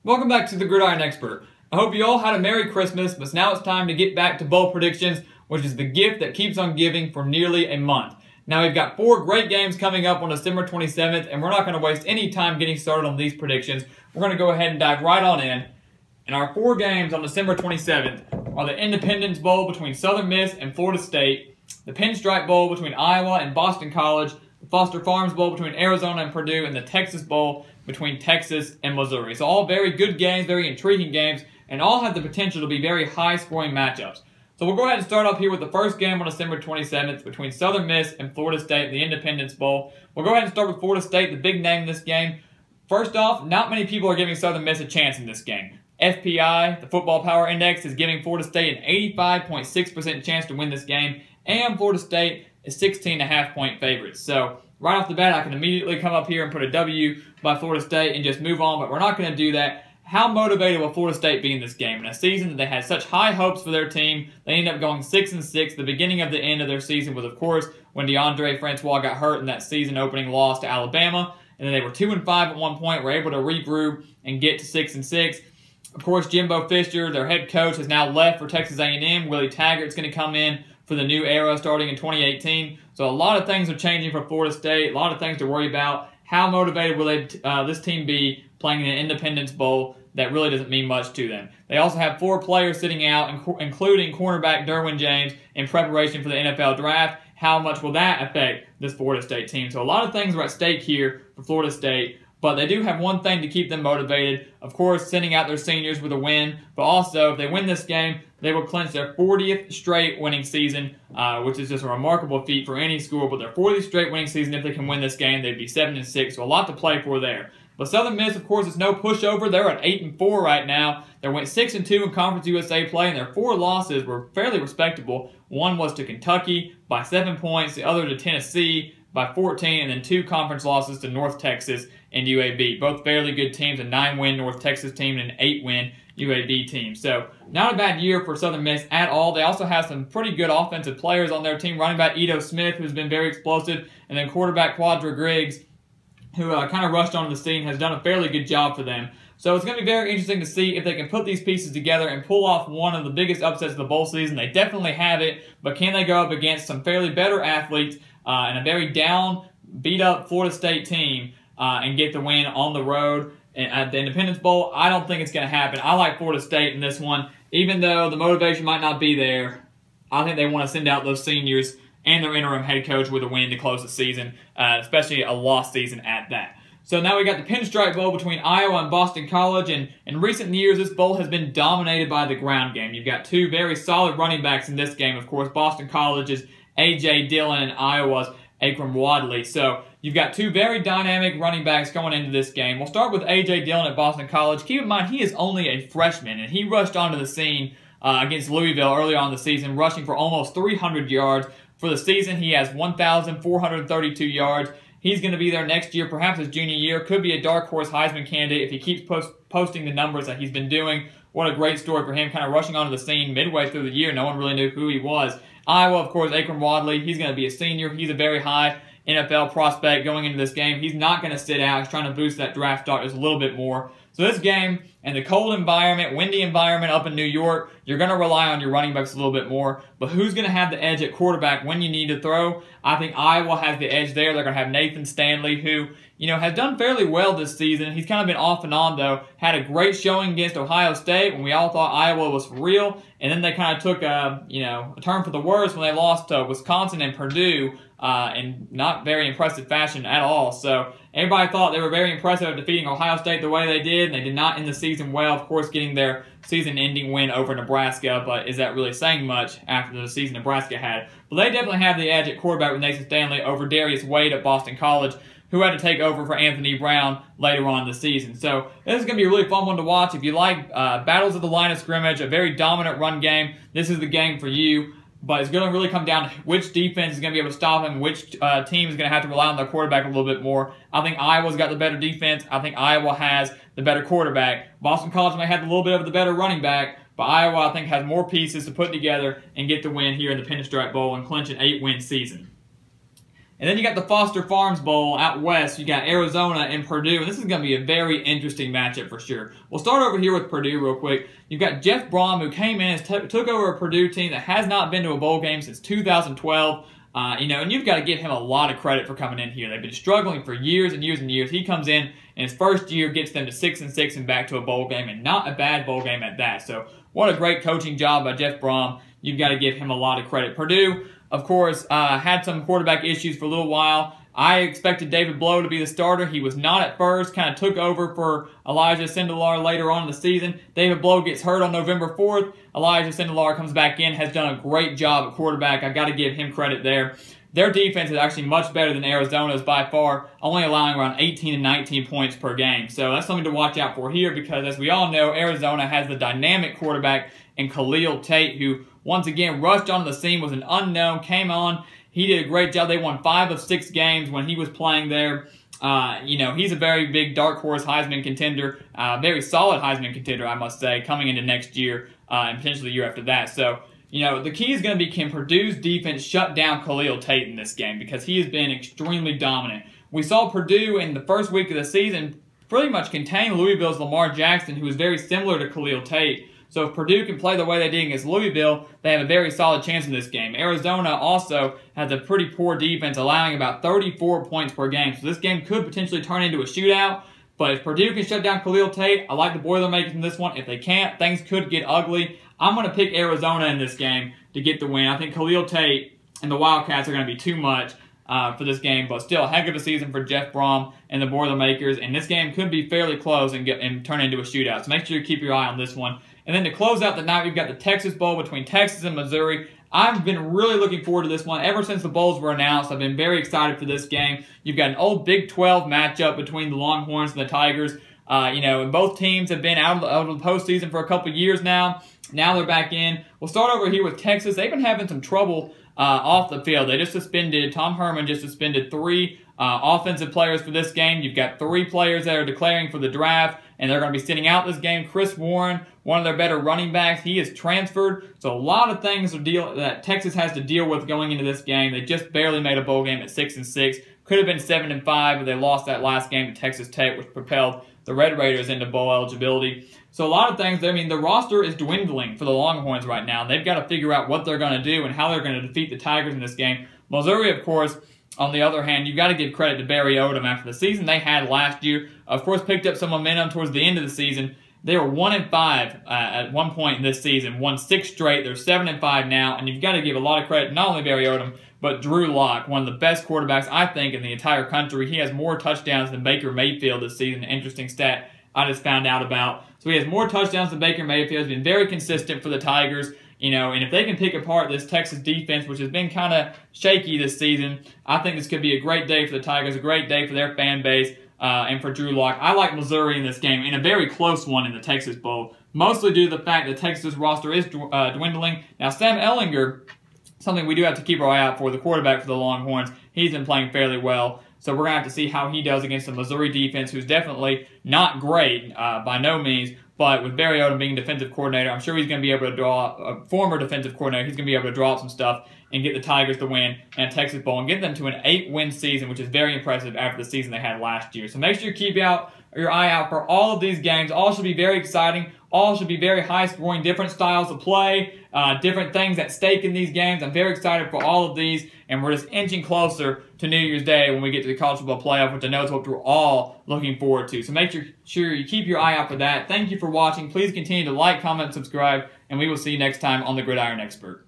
Welcome back to the Gridiron Expert. I hope you all had a Merry Christmas, but now it's time to get back to bowl predictions, which is the gift that keeps on giving for nearly a month. Now we've got 4 great games coming up on December 27th, and we're not going to waste any time getting started on these predictions. We're going to go ahead and dive right on in. And our 4 games on December 27th are the Independence Bowl between Southern Miss and Florida State, the Pinstripe Bowl between Iowa and Boston College, the Foster Farms Bowl between Arizona and Purdue, and the Texas Bowl between Texas and Missouri. So all very good games, very intriguing games, and all have the potential to be very high-scoring matchups. So we'll go ahead and start off here with the first game on December 27th between Southern Miss and Florida State, the Independence Bowl. We'll go ahead and start with Florida State, the big name in this game. First off, not many people are giving Southern Miss a chance in this game. FPI, the Football Power Index, is giving Florida State an 85.6% chance to win this game, and Florida State is 16.5-point favorites. So right off the bat, I can immediately come up here and put a W by Florida State and just move on, but we're not going to do that. How motivated will Florida State be in this game? In a season that they had such high hopes for their team, they ended up going 6-6. The beginning of the end of their season was, of course, when DeAndre Francois got hurt in that season-opening loss to Alabama, and then they were 2-5 at one point, were able to regroup and get to 6-6. Of course, Jimbo Fisher, their head coach, has now left for Texas A&M. Willie Taggart's going to come in for the new era starting in 2018. So a lot of things are changing for Florida State, a lot of things to worry about. How motivated will this team be playing in an Independence Bowl that really doesn't mean much to them? They also have 4 players sitting out, including cornerback Derwin James, in preparation for the NFL Draft. How much will that affect this Florida State team? So a lot of things are at stake here for Florida State, but they do have one thing to keep them motivated. Of course, sending out their seniors with a win, but also if they win this game, they will clinch their 40th straight winning season, which is just a remarkable feat for any school. But their 40th straight winning season, if they can win this game, they'd be 7-6, so a lot to play for there. But Southern Miss, of course, is no pushover. They're at 8-4 right now. They went 6-2 in Conference USA play, and their 4 losses were fairly respectable. One was to Kentucky by 7 points, the other to Tennessee by 14, and then 2 conference losses to North Texas and UAB. Both fairly good teams, a 9-win North Texas team and an 8-win UAB team. So not a bad year for Southern Miss at all. They also have some pretty good offensive players on their team. Running back Ito Smith, who's been very explosive, and then quarterback Quadra Griggs, who kind of rushed onto the scene, has done a fairly good job for them. So it's going to be very interesting to see if they can put these pieces together and pull off one of the biggest upsets of the bowl season. They definitely have it, but can they go up against some fairly better athletes and a very down, beat-up Florida State team and get the win on the road at the Independence Bowl? I don't think it's going to happen. I like Florida State in this one. Even though the motivation might not be there, I think they want to send out those seniors and their interim head coach with a win to close the season, especially a lost season at that. So now we got the Pinstripe Bowl between Iowa and Boston College, and in recent years, this bowl has been dominated by the ground game. You've got 2 very solid running backs in this game. Of course, Boston College's A.J. Dillon and Iowa's Akram Wadley. So you've got 2 very dynamic running backs going into this game. We'll start with A.J. Dillon at Boston College. Keep in mind, he is only a freshman, and he rushed onto the scene against Louisville early on in the season, rushing for almost 300 yards. For the season, he has 1,432 yards. He's going to be there next year, perhaps his junior year. Could be a dark horse Heisman candidate if he keeps posting the numbers that he's been doing. What a great story for him, kind of rushing onto the scene midway through the year. No one really knew who he was. Iowa, of course, Akram Wadley. He's going to be a senior. He's a very high NFL prospect going into this game. He's not going to sit out. He's trying to boost that draft stock just a little bit more. So this game, in the cold environment, windy environment up in New York, you're going to rely on your running backs a little bit more. But who's going to have the edge at quarterback when you need to throw? I think Iowa has the edge there. They're going to have Nathan Stanley, who, has done fairly well this season. He's kind of been off and on, though. Had a great showing against Ohio State when we all thought Iowa was for real. And then they kind of took a turn for the worse when they lost to Wisconsin and Purdue in not very impressive fashion at all. So everybody thought they were very impressive at defeating Ohio State the way they did, and they did not end the season well. Of course, getting their season-ending win over Nebraska, but is that really saying much after the season Nebraska had? But they definitely have the edge at quarterback with Nathan Stanley over Darius Wade at Boston College, who had to take over for Anthony Brown later on in the season. So this is going to be a really fun one to watch. If you like battles at the line of scrimmage, a very dominant run game, this is the game for you. But it's going to really come down to which defense is going to be able to stop him, which team is going to have to rely on their quarterback a little bit more. I think Iowa's got the better defense. I think Iowa has the better quarterback. Boston College may have a little bit of the better running back, but Iowa, I think, has more pieces to put together and get the win here in the Pinstripe Bowl and clinch an 8-win season. And then you got the Foster Farms Bowl out west. You got Arizona and Purdue, and this is going to be a very interesting matchup for sure. We'll start over here with Purdue real quick. You've got Jeff Brom, who came in and took over a Purdue team that has not been to a bowl game since 2012. And you've got to give him a lot of credit for coming in here. They've been struggling for years and years and years. He comes in his first year, gets them to 6-6 and back to a bowl game, and not a bad bowl game at that. So what a great coaching job by Jeff Brom. You've got to give him a lot of credit. Purdue, of course, had some quarterback issues for a little while. I expected David Blow to be the starter. He was not at first, kind of took over for Elijah Sindelar later on in the season. David Blow gets hurt on November 4th. Elijah Sindelar comes back in, has done a great job at quarterback. I've got to give him credit there. Their defense is actually much better than Arizona's by far, only allowing around 18 and 19 points per game. So that's something to watch out for here because, as we all know, Arizona has the dynamic quarterback in Khalil Tate, who once again rushed onto the scene, was an unknown, came on. He did a great job. They won 5 of 6 games when he was playing there. He's a very big dark horse Heisman contender, very solid Heisman contender, I must say, coming into next year and potentially the year after that. So, the key is going to be, can Purdue's defense shut down Khalil Tate in this game, because he has been extremely dominant. We saw Purdue in the first week of the season pretty much contain Louisville's Lamar Jackson, who is very similar to Khalil Tate. So if Purdue can play the way they did against Louisville, they have a very solid chance in this game. Arizona also has a pretty poor defense, allowing about 34 points per game. So this game could potentially turn into a shootout. But if Purdue can shut down Khalil Tate, I like the Boilermakers in this one. If they can't, things could get ugly. I'm going to pick Arizona in this game to get the win. I think Khalil Tate and the Wildcats are going to be too much for this game, but still a heck of a season for Jeff Brom and the Boilermakers. And this game could be fairly close and turn into a shootout. So make sure you keep your eye on this one. And then to close out the night, we've got the Texas Bowl between Texas and Missouri. I've been really looking forward to this one. Ever since the bowls were announced, I've been very excited for this game. You've got an old Big 12 matchup between the Longhorns and the Tigers. And both teams have been out of the postseason for a couple years now. Now they're back in. We'll start over here with Texas. They've been having some trouble off the field. They just suspended, Tom Herman just suspended 3 offensive players for this game. You've got 3 players that are declaring for the draft, and they're going to be sitting out this game. Chris Warren, one of their better running backs, he is transferred. So a lot of things that Texas has to deal with going into this game. They just barely made a bowl game at 6-6. Could have been 7-5, but they lost that last game to Texas Tech, which propelled the Red Raiders into bowl eligibility. So a lot of things, the roster is dwindling for the Longhorns right now. They've got to figure out what they're going to do and how they're going to defeat the Tigers in this game. Missouri, of course, on the other hand, you've got to give credit to Barry Odom after the season they had last year. Of course, picked up some momentum towards the end of the season. They were 1-5 at one point in this season, won 6 straight. They're 7-5 now, and you've got to give a lot of credit not only Barry Odom, but Drew Lock, one of the best quarterbacks, I think, in the entire country. He has more touchdowns than Baker Mayfield this season. An interesting stat I just found out about. So he has more touchdowns than Baker Mayfield. He's been very consistent for the Tigers. And if they can pick apart this Texas defense, which has been kind of shaky this season, I think this could be a great day for the Tigers, a great day for their fan base, and for Drew Lock. I like Missouri in this game, in a very close one in the Texas Bowl, mostly due to the fact that Texas' roster is dwindling. Now, Sam Ehlinger, something we do have to keep our eye out for, the quarterback for the Longhorns, he's been playing fairly well. So we're going to have to see how he does against the Missouri defense, who's definitely not great by no means. But with Barry Odom being defensive coordinator, I'm sure he's going to be able to draw, a former defensive coordinator, he's going to be able to draw up some stuff and get the Tigers to win in a Texas Bowl and get them to an 8-win season, which is very impressive after the season they had last year. So make sure you keep your eye out for all of these games. All should be very exciting. All should be very high-scoring, different styles of play, different things at stake in these games. I'm very excited for all of these, and we're just inching closer to New Year's Day when we get to the College Football Playoff, which I know is what we're all looking forward to. So make sure you keep your eye out for that. Thank you for watching. Please continue to like, comment, subscribe, and we will see you next time on The Gridiron Expert.